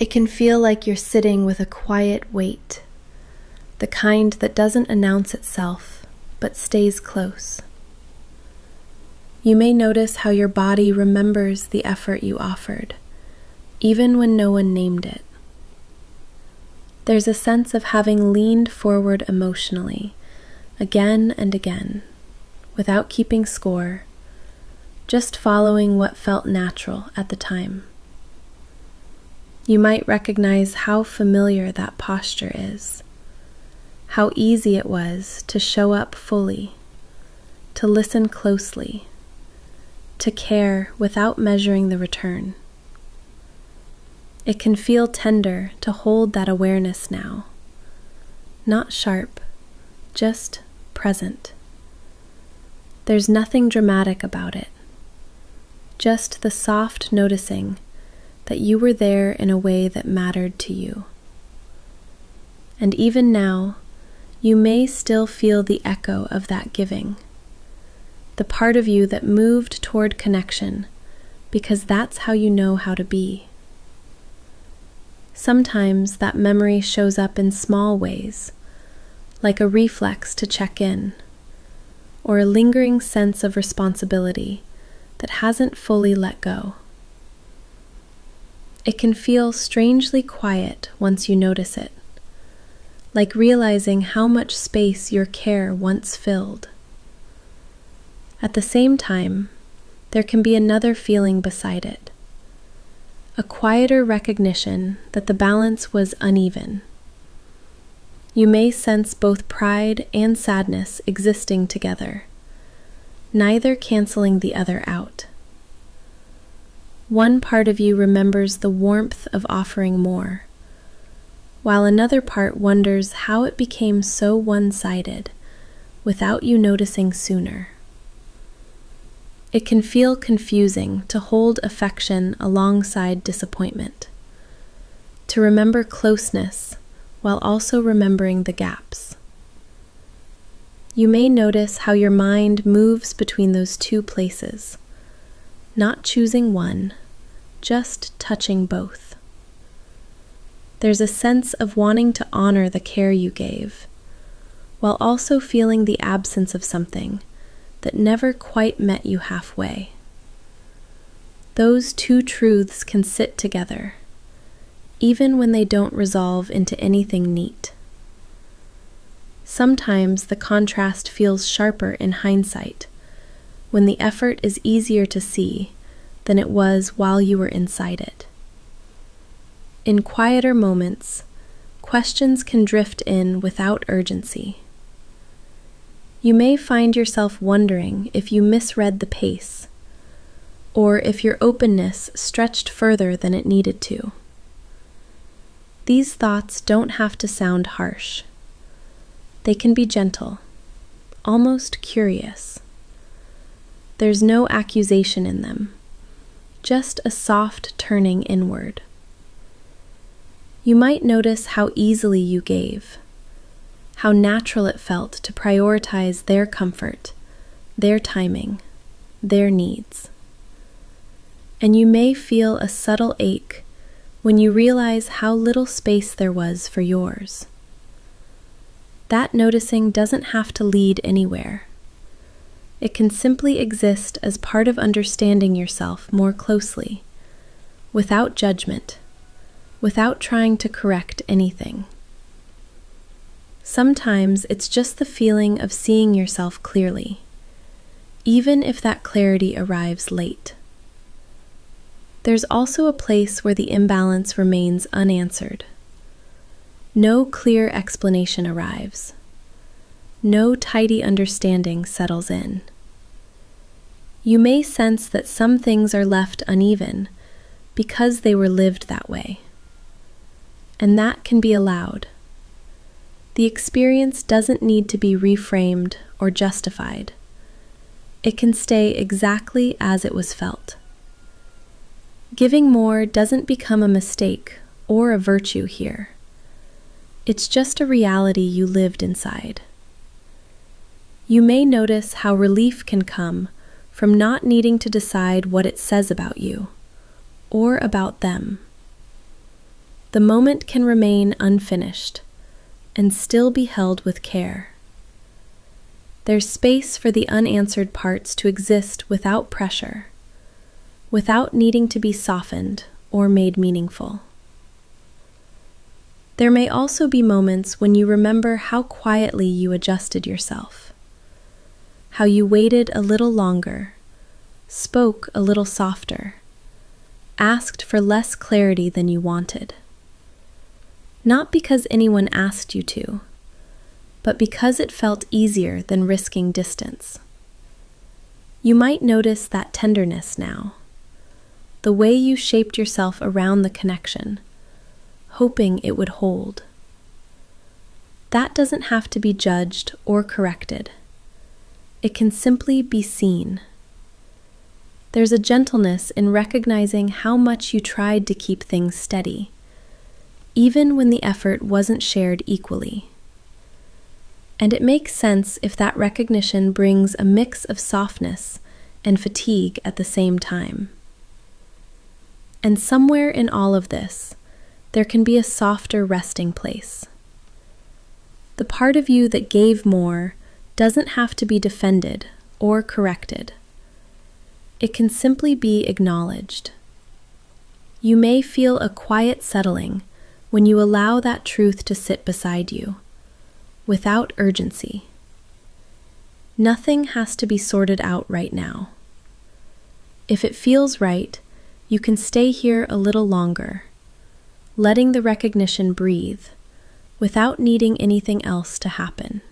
It can feel like you're sitting with a quiet weight, the kind that doesn't announce itself, but stays close. You may notice how your body remembers the effort you offered, even when no one named it. There's a sense of having leaned forward emotionally, again and again, without keeping score, just following what felt natural at the time. You might recognize how familiar that posture is, how easy it was to show up fully, to listen closely, to care without measuring the return. It can feel tender to hold that awareness now, not sharp, just present. There's nothing dramatic about it, just the soft noticing that you were there in a way that mattered to you. And even now, you may still feel the echo of that giving, the part of you that moved toward connection because that's how you know how to be. Sometimes that memory shows up in small ways, like a reflex to check in, or a lingering sense of responsibility that hasn't fully let go. It can feel strangely quiet once you notice it, like realizing how much space your care once filled. At the same time, there can be another feeling beside it, a quieter recognition that the balance was uneven. You may sense both pride and sadness existing together, neither canceling the other out. One part of you remembers the warmth of offering more, while another part wonders how it became so one-sided without you noticing sooner. It can feel confusing to hold affection alongside disappointment, to remember closeness while also remembering the gaps. You may notice how your mind moves between those two places, not choosing one, just touching both. There's a sense of wanting to honor the care you gave, while also feeling the absence of something that never quite met you halfway. Those two truths can sit together, even when they don't resolve into anything neat. Sometimes the contrast feels sharper in hindsight, when the effort is easier to see than it was while you were inside it. In quieter moments, questions can drift in without urgency. You may find yourself wondering if you misread the pace, or if your openness stretched further than it needed to. These thoughts don't have to sound harsh. They can be gentle, almost curious. There's no accusation in them, just a soft turning inward. You might notice how easily you gave, how natural it felt to prioritize their comfort, their timing, their needs. And you may feel a subtle ache when you realize how little space there was for yours. That noticing doesn't have to lead anywhere. It can simply exist as part of understanding yourself more closely, without judgment, without trying to correct anything. Sometimes it's just the feeling of seeing yourself clearly, even if that clarity arrives late. There's also a place where the imbalance remains unanswered. No clear explanation arrives. No tidy understanding settles in. You may sense that some things are left uneven because they were lived that way. And that can be allowed. The experience doesn't need to be reframed or justified. It can stay exactly as it was felt. Giving more doesn't become a mistake or a virtue here. It's just a reality you lived inside. You may notice how relief can come from not needing to decide what it says about you or about them. the moment can remain unfinished and still be held with care. There's space for the unanswered parts to exist without pressure, without needing to be softened or made meaningful. There may also be moments when you remember how quietly you adjusted yourself, how you waited a little longer, spoke a little softer, asked for less clarity than you wanted. Not because anyone asked you to, but because it felt easier than risking distance. You might notice that tenderness now, the way you shaped yourself around the connection, hoping it would hold. That doesn't have to be judged or corrected. It can simply be seen. There's a gentleness in recognizing how much you tried to keep things steady, even when the effort wasn't shared equally. And it makes sense if that recognition brings a mix of softness and fatigue at the same time. And somewhere in all of this, there can be a softer resting place. The part of you that gave more doesn't have to be defended or corrected. It can simply be acknowledged. You may feel a quiet settling when you allow that truth to sit beside you, without urgency. Nothing has to be sorted out right now. If it feels right, you can stay here a little longer, letting the recognition breathe, without needing anything else to happen.